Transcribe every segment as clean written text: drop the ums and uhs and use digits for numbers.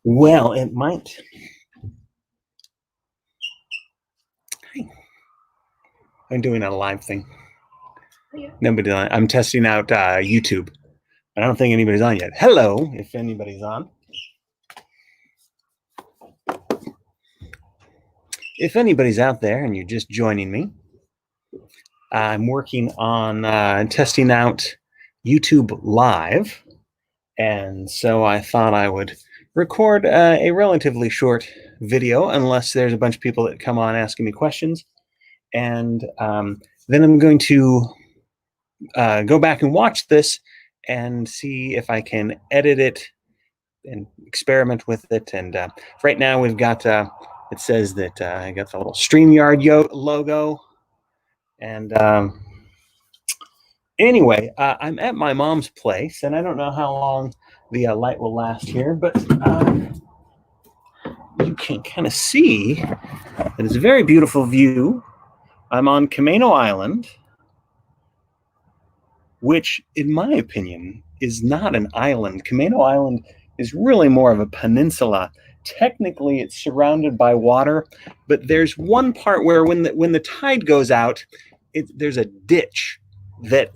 Well, it might. I'm doing a live thing. Yeah. Nobody's on. I'm testing out YouTube. I don't think anybody's on yet. Hello, if anybody's on. If anybody's out there and you're just joining me, I'm working on testing out YouTube Live. And so I thought I would record a relatively short video, unless there's a bunch of people that come on asking me questions. And then I'm going to go back and watch this and see if I can edit it and experiment with it. And right now we've got, it says that I got the little StreamYard logo. And anyway, I'm at my mom's place, and I don't know how long the light will last here, but you can kind of see that it's a very beautiful view. I'm on Camino Island, which, in my opinion, is not an island. Camino Island is really more of a peninsula. Technically, it's surrounded by water, but there's one part where when the tide goes out, there's a ditch that,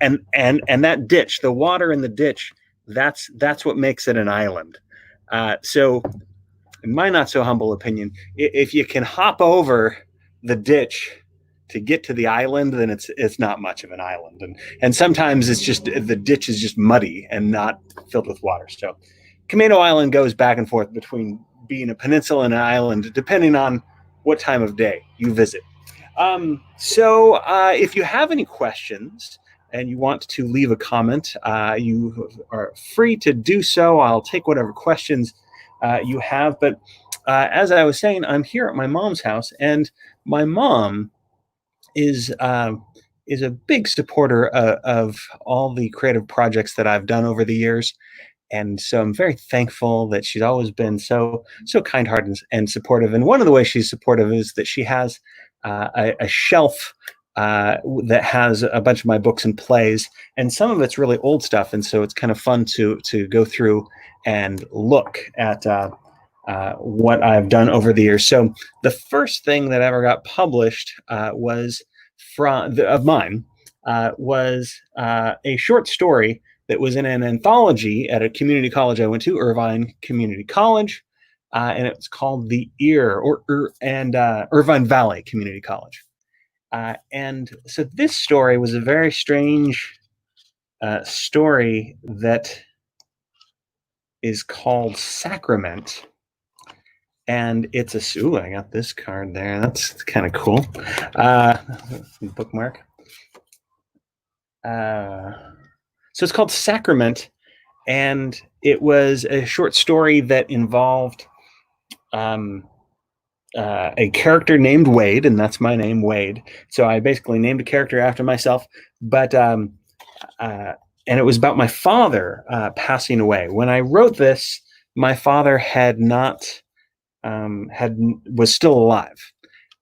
and that ditch, the water in the ditch, that's what makes it an island. So, in my not so humble opinion, if you can hop over the ditch to get to the island, then it's not much of an island. And sometimes it's just, the ditch is just muddy and not filled with water. So Camino Island goes back and forth between being a peninsula and an island, depending on what time of day you visit. So if you have any questions and you want to leave a comment, you are free to do so. I'll take whatever questions you have. But as I was saying, I'm here at my mom's house, and my mom is a big supporter of all the creative projects that I've done over the years. And so I'm very thankful that she's always been so kind-hearted and supportive. And one of the ways she's supportive is that she has a shelf that has a bunch of my books and plays, and some of it's really old stuff. And so it's kind of fun to go through and look at what I've done over the years. So the first thing that ever got published was a short story that was in an anthology at a community college I went to, Irvine Community College, and it's called The Ear, Irvine Valley Community College. And so this story was a very strange story that is called Sacrament. And it's I got this card there. That's kind of cool. Bookmark. So it's called Sacrament, and it was a short story that involved a character named Wade, and that's my name, Wade. So I basically named a character after myself, but and it was about my father passing away. When I wrote this, my father was still alive,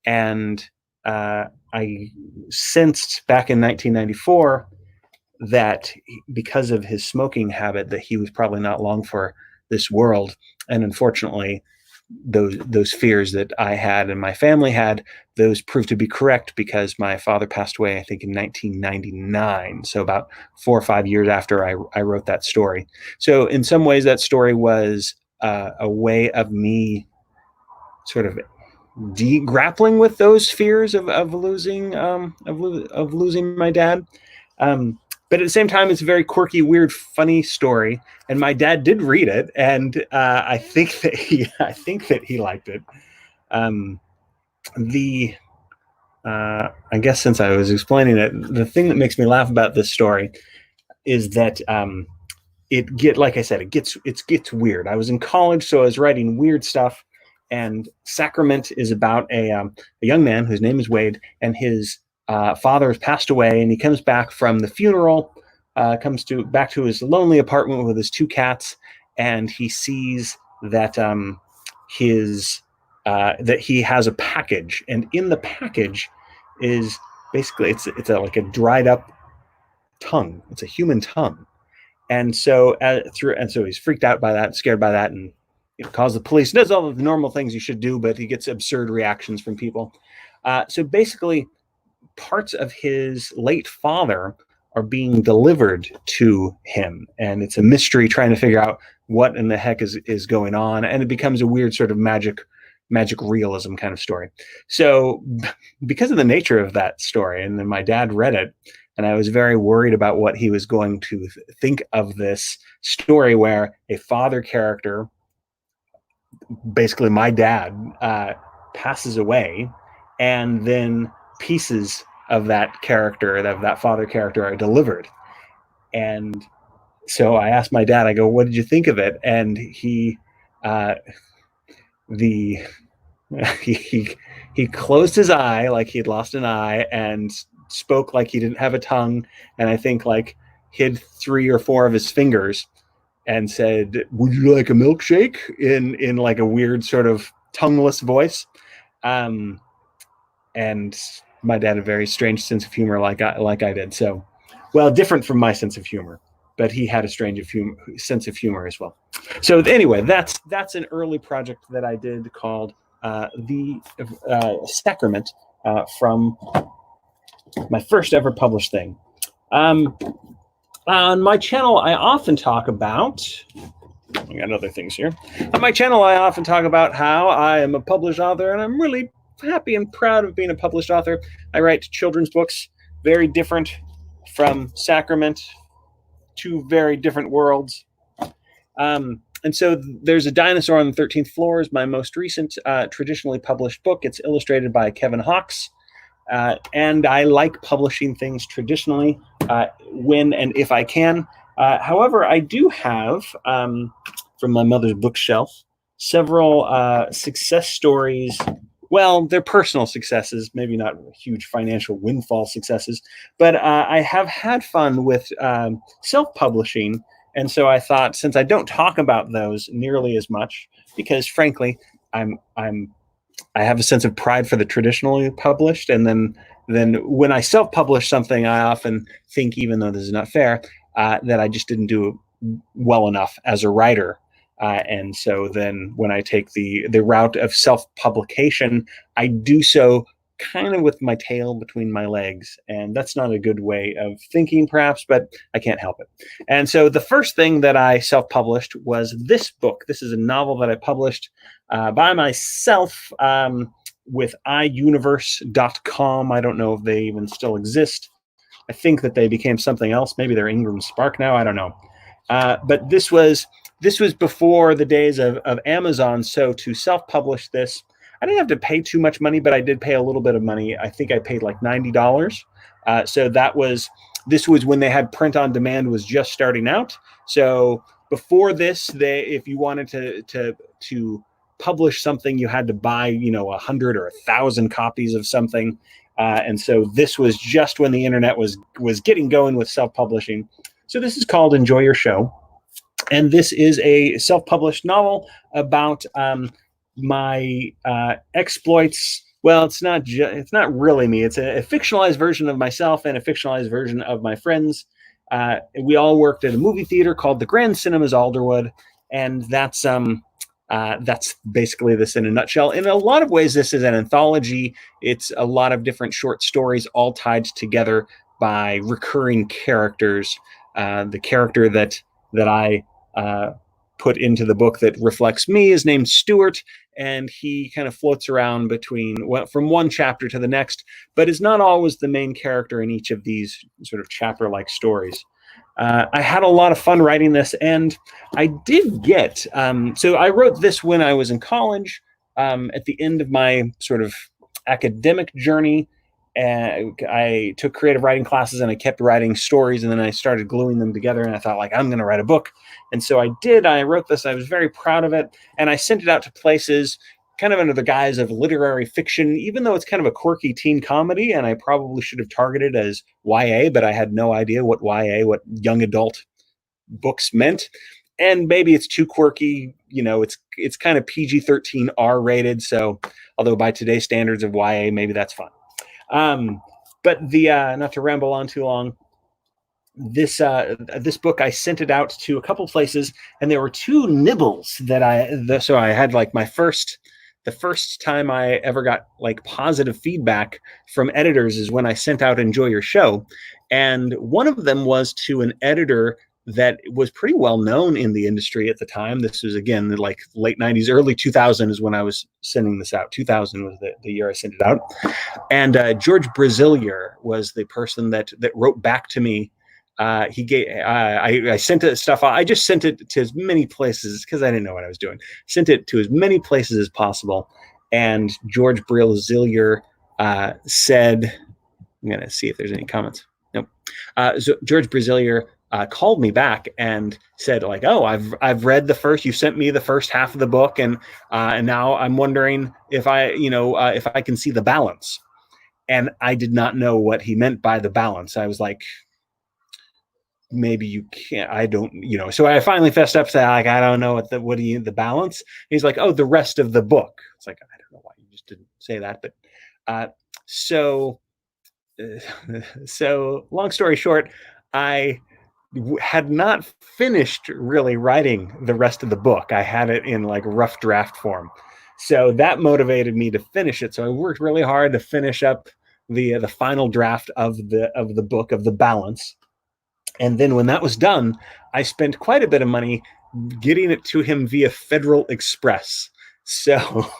and I sensed back in 1994 that because of his smoking habit, that he was probably not long for this world. And unfortunately, those fears that I had and my family had, those proved to be correct, because my father passed away, I think, in 1999. So about 4 or 5 years after I wrote that story. So in some ways, that story was a way of me sort of grappling with those fears of losing my dad. But at the same time, it's a very quirky, weird, funny story. And my dad did read it, and I think that he liked it. I guess since I was explaining it, the thing that makes me laugh about this story is that like I said, it gets weird. I was in college, so I was writing weird stuff. And Sacrament is about a young man whose name is Wade, and his father has passed away, and he comes back from the funeral, back to his lonely apartment with his 2 cats, and he sees that that he has a package, and in the package is basically like a dried up tongue. It's a human tongue. And so he's freaked out by that, scared by that, and calls the police. Does all of the normal things you should do, but he gets absurd reactions from people. So basically, parts of his late father are being delivered to him, and it's a mystery trying to figure out what in the heck is going on, and it becomes a weird sort of magic realism kind of story. So because of the nature of that story, and then my dad read it, and I was very worried about what he was going to think of this story where a father character, basically my dad, passes away, and then pieces of that character, of that father character, are delivered. And so I asked my dad, I go, what did you think of it? And he closed his eye like he'd lost an eye and spoke like he didn't have a tongue, and I think like hid 3 or 4 of his fingers and said, would you like a milkshake, in like a weird sort of tongueless voice. And my dad had a very strange sense of humor, like I did. So, well, different from my sense of humor, but he had a strange sense of humor as well. So anyway, that's an early project that I did called The Sacrament, from my first ever published thing. On my channel, I often talk about, I got other things here. On my channel, I often talk about how I am a published author, and I'm really happy and proud of being a published author. I write children's books, very different from Sacrament, 2 very different worlds. And so there's a Dinosaur on the 13th Floor is my most recent traditionally published book. It's illustrated by Kevin Hawkes. And I like publishing things traditionally when and if I can. However, I do have, from my mother's bookshelf, several success stories. Well, they're personal successes, maybe not huge financial windfall successes, but I have had fun with self-publishing. And so I thought, since I don't talk about those nearly as much, because frankly, I have a sense of pride for the traditionally published, and then when I self-publish something, I often think, even though this is not fair, that I just didn't do well enough as a writer. And so then when I take the route of self-publication, I do so kind of with my tail between my legs. And that's not a good way of thinking, perhaps, but I can't help it. And so the first thing that I self-published was this book. This is a novel that I published by myself with iUniverse.com. I don't know if they even still exist. I think that they became something else. Maybe they're Ingram Spark now. I don't know. But this was before the days of Amazon. So to self-publish this, I didn't have to pay too much money, but I did pay a little bit of money. I think I paid like $90. So this was when they had print on demand was just starting out. So before this, if you wanted to publish something, you had to buy 100 or 1,000 copies of something. And so this was just when the internet was getting going with self-publishing. So this is called Enjoy Your Show. And this is a self-published novel about my exploits. Well, it's not really me. It's a fictionalized version of myself and a fictionalized version of my friends. We all worked at a movie theater called the Grand Cinemas Alderwood, and that's basically this in a nutshell. In a lot of ways, this is an anthology. It's a lot of different short stories all tied together by recurring characters. The character that I put into the book that reflects me is named Stuart, and he kind of floats around from one chapter to the next, but is not always the main character in each of these sort of chapter-like stories. I had a lot of fun writing this, and I did get, so I wrote this when I was in college, at the end of my sort of academic journey. I took creative writing classes, and I kept writing stories, and then I started gluing them together, and I thought, like, I'm going to write a book. And so I did. I wrote this. I was very proud of it, and I sent it out to places kind of under the guise of literary fiction, even though it's kind of a quirky teen comedy, and I probably should have targeted as YA, but I had no idea what YA, what young adult books meant. And maybe it's too quirky. It's kind of PG-13 R rated. So although by today's standards of YA, maybe that's fun. But the not to ramble on too long, this book, I sent it out to a couple places, and there were two nibbles that so I had like the first time I ever got like positive feedback from editors is when I sent out Enjoy Your Show. And one of them was to an editor that was pretty well known in the industry at the time. This was, again, like late 90s, early 2000 is when I was sending this out. 2000 was the year I sent it out. And George Brazilier was the person that wrote back to me. He gave. I sent it stuff. I just sent it to as many places because I didn't know what I was doing. Sent it to as many places as possible. And George Brazilier said, "I'm going to see if there's any comments." Nope. So George Brazilier called me back and said, like, "Oh, I've read the first. You sent me the first half of the book, and now I'm wondering if if I can see the balance." And I did not know what he meant by the balance. I was like, maybe you can't, I don't, so I finally fessed up, saying, like, I don't know what do you, the balance? He's like, "Oh, the rest of the book." It's like, I don't know why you just didn't say that. But so long story short, I had not finished really writing the rest of the book. I had it in like rough draft form. So that motivated me to finish it. So I worked really hard to finish up the final draft of the book, of the balance. And then when that was done, I spent quite a bit of money getting it to him via Federal Express. So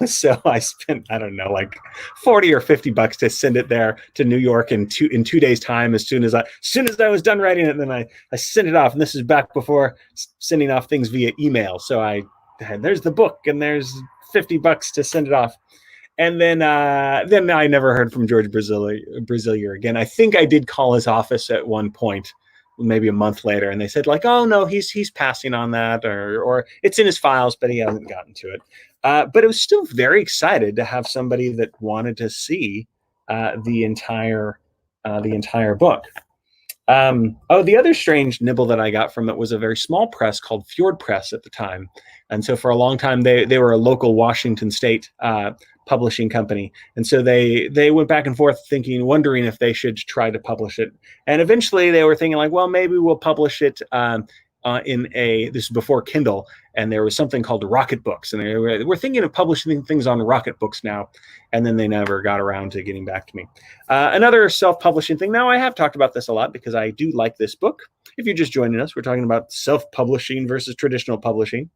I spent, I don't know, like $40 or $50 to send it there to New York in 2 days' time. As soon as I was done writing it, and then I sent it off. And this is back before sending off things via email. So there's the book, and there's $50 to send it off. And then I never heard from George Brazilier again. I think I did call his office at one point, maybe a month later, and they said, like, "Oh no, he's passing on that, or it's in his files, but he hasn't gotten to it." But it was still very excited to have somebody that wanted to see the entire book. The other strange nibble that I got from it was a very small press called Fjord Press at the time. And so for a long time, they were a local Washington State publishing company. And so they went back and forth wondering if they should try to publish it. And eventually they were thinking, like, well, maybe we'll publish it this is before Kindle, and there was something called Rocket Books, and they were thinking of publishing things on Rocket Books now, and then they never got around to getting back to me. Another self-publishing thing. Now, I have talked about this a lot because I do like this book. If you're just joining us, we're talking about self-publishing versus traditional publishing.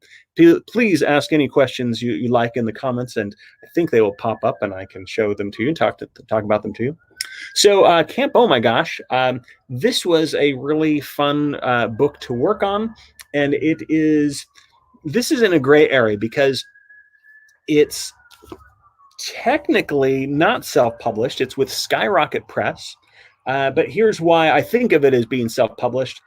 Please ask any questions you like in the comments, and I think they will pop up, and I can show them to you and talk about them to you. So Camp Oh My Gosh, this was a really fun book to work on, and this is in a gray area because it's technically not self-published. It's with Skyrocket Press, but here's why I think of it as being self-published.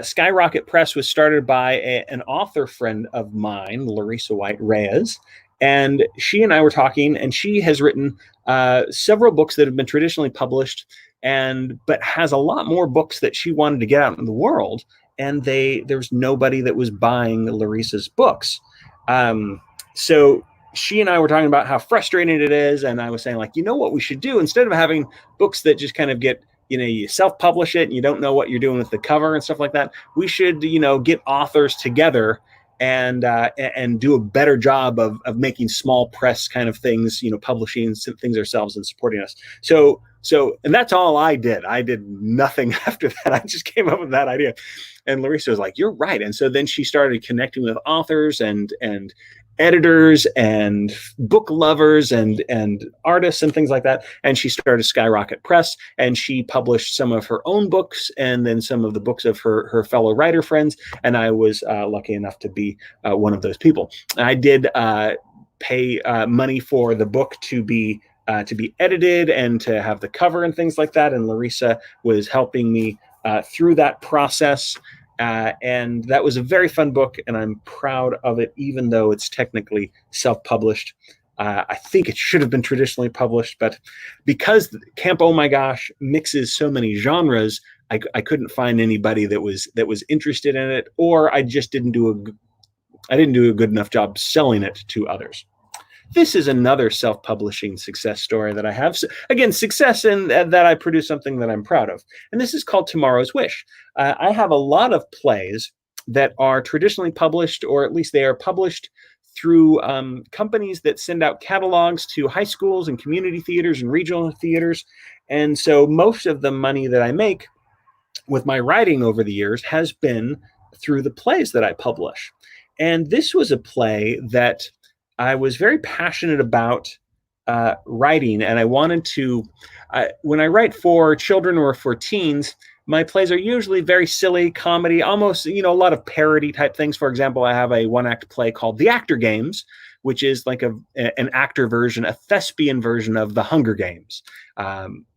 Skyrocket Press was started by an author friend of mine, Larissa White Reyes, and she and I were talking, and she has written several books that have been traditionally published, but has a lot more books that she wanted to get out in the world, and there's nobody that was buying Larissa's books. So she and I were talking about how frustrating it is, and I was saying, like, what we should do, instead of having books that just kind of get, you self-publish it and you don't know what you're doing with the cover and stuff like that, we should, get authors together and do a better job of making small press kind of things, publishing things ourselves and supporting us. So, and that's all I did. I did nothing after that. I just came up with that idea. And Larissa was like, "You're right." And so then she started connecting with authors and editors and book lovers and artists and things like that. And she started Skyrocket Press, and she published some of her own books and then some of the books of her fellow writer friends. And I was lucky enough to be one of those people. I did pay money for the book to be edited and to have the cover and things like that. And Larissa was helping me through that process. And that was a very fun book, and I'm proud of it, even though it's technically self-published. I think it should have been traditionally published, but because Camp Oh My Gosh mixes so many genres, I couldn't find anybody that was interested in it, or I just didn't do a good enough job selling it to others. this is another self-publishing success story that I have. So, again, success in that I produce something that I'm proud of. And this is called Tomorrow's Wish. I have a lot of plays that are traditionally published, or at least they are published through companies that send out catalogs to high schools and community theaters and regional theaters. And so most of the money that I make with my writing over the years has been through the plays that I publish. And this was a play that I was very passionate about writing, and I wanted to. When I write for children or for teens, my plays are usually very silly comedy, almost a lot of parody type things. For example, I have a one-act play called The Actor Games, which is like an actor version, a thespian version of The Hunger Games.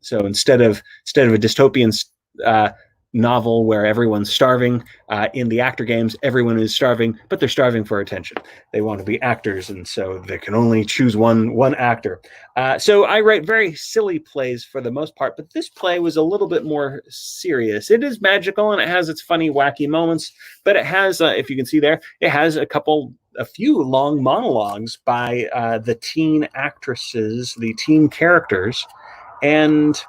So instead of a dystopian novel where everyone's starving, in The Actor Games, everyone is starving, but they're starving for attention. They want to be actors, and so they can only choose one actor. So I write very silly plays for the most part, but this play was a little bit more serious. It is magical and it has its funny, wacky moments, but it has, if you can see there, it has a few long monologues by the teen actresses, the teen characters. And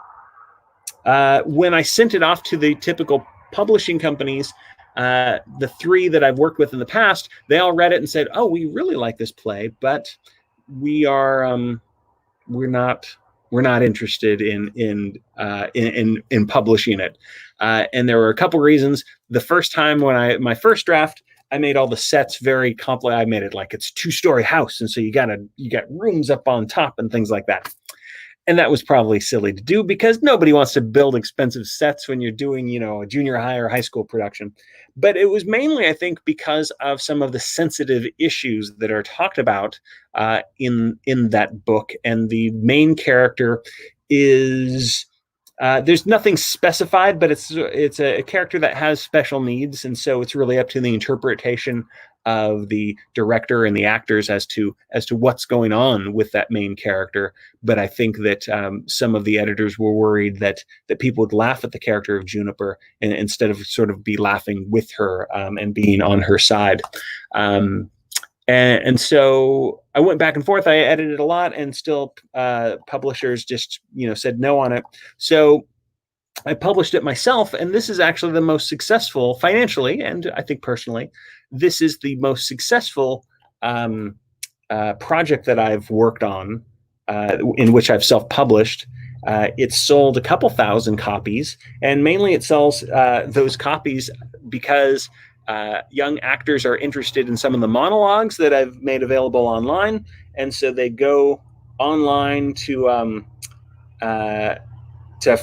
when I sent it off to the typical publishing companies, the three that I've worked with in the past, they all read it and said, "Oh, we really like this play, but we're not interested in publishing it." And there were a couple reasons. The first time when my first draft, I made all the sets very complex. I made it like it's a 2-story house, and so you got rooms up on top and things like that. And that was probably silly to do because nobody wants to build expensive sets when you're doing, a junior high or high school production. But it was mainly, I think, because of some of the sensitive issues that are talked about in that book. And the main character is, there's nothing specified, but it's a character that has special needs. And so it's really up to the interpretation of the director and the actors as to what's going on with that main character. But I think that some of the editors were worried that people would laugh at the character of Juniper instead of sort of be laughing with her and being on her side. And so I went back and forth. I edited a lot, and still publishers just said no on it. So I published it myself, and this is actually the most successful financially, and I think personally, this is the most successful project that I've worked on, in which I've self-published. It's sold a couple thousand copies, and mainly it sells those copies because young actors are interested in some of the monologues that I've made available online, and so they go online to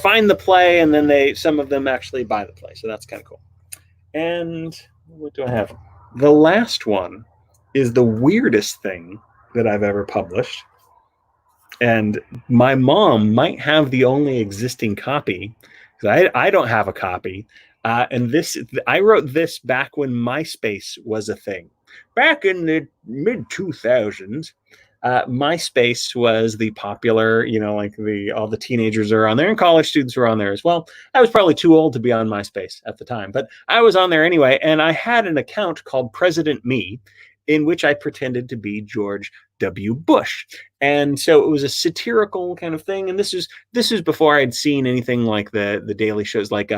find the play, and then some of them actually buy the play. So that's kind of cool. And what do I have? The last one is the weirdest thing that I've ever published. And my mom might have the only existing copy, because I don't have a copy. And I wrote this back when MySpace was a thing. Back in the mid-2000s, MySpace was the popular, like all the teenagers are on there, and college students were on there as well. I was probably too old to be on MySpace at the time, but I was on there anyway, and I had an account called President Me, in which I pretended to be George W. Bush. And so it was a satirical kind of thing. And this is before I'd seen anything like the Daily Shows, like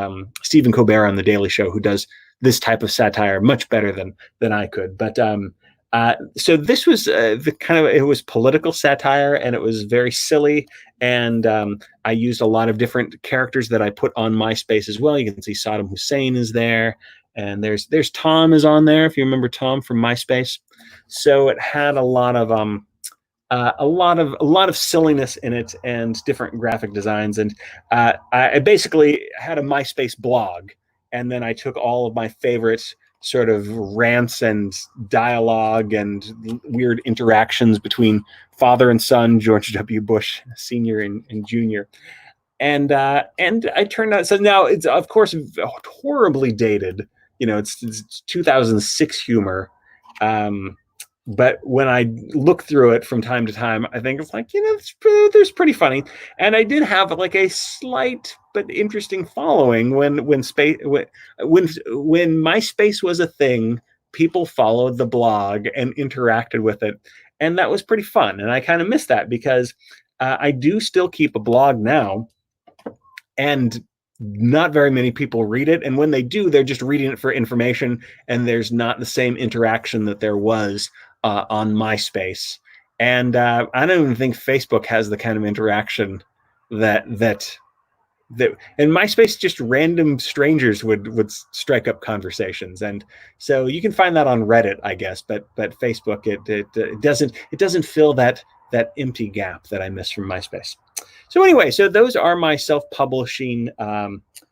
Stephen Colbert on the Daily Show, who does this type of satire much better than I could. But so this was it was political satire, and it was very silly. And I used a lot of different characters that I put on MySpace as well. You can see Saddam Hussein is there. And there's Tom is on there, if you remember Tom from MySpace. So it had a lot of silliness in it and different graphic designs. And I basically had a MySpace blog, and then I took all of my favorite sort of rants and dialogue and weird interactions between father and son, George W. Bush Sr. and Jr. And I turned out, so now it's of course horribly dated. It's 2006 humor. But when I look through it from time to time, I think it's like, there's pretty funny. And I did have like a slight but interesting following when MySpace was a thing. People followed the blog and interacted with it. and that was pretty fun. And I kind of miss that because I do still keep a blog now, and not very many people read it. And when they do, they're just reading it for information, and there's not the same interaction that there was on MySpace. And I don't even think Facebook has the kind of interaction that in MySpace, just random strangers would strike up conversations. And so you can find that on Reddit, I guess, but Facebook, it doesn't fill that empty gap that I miss from MySpace. So anyway, so those are my self-publishing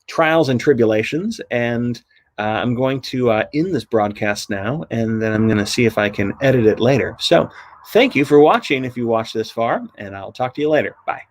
trials and tribulations, and I'm going to end this broadcast now, and then I'm going to see if I can edit it later. So thank you for watching if you watched this far, and I'll talk to you later. Bye.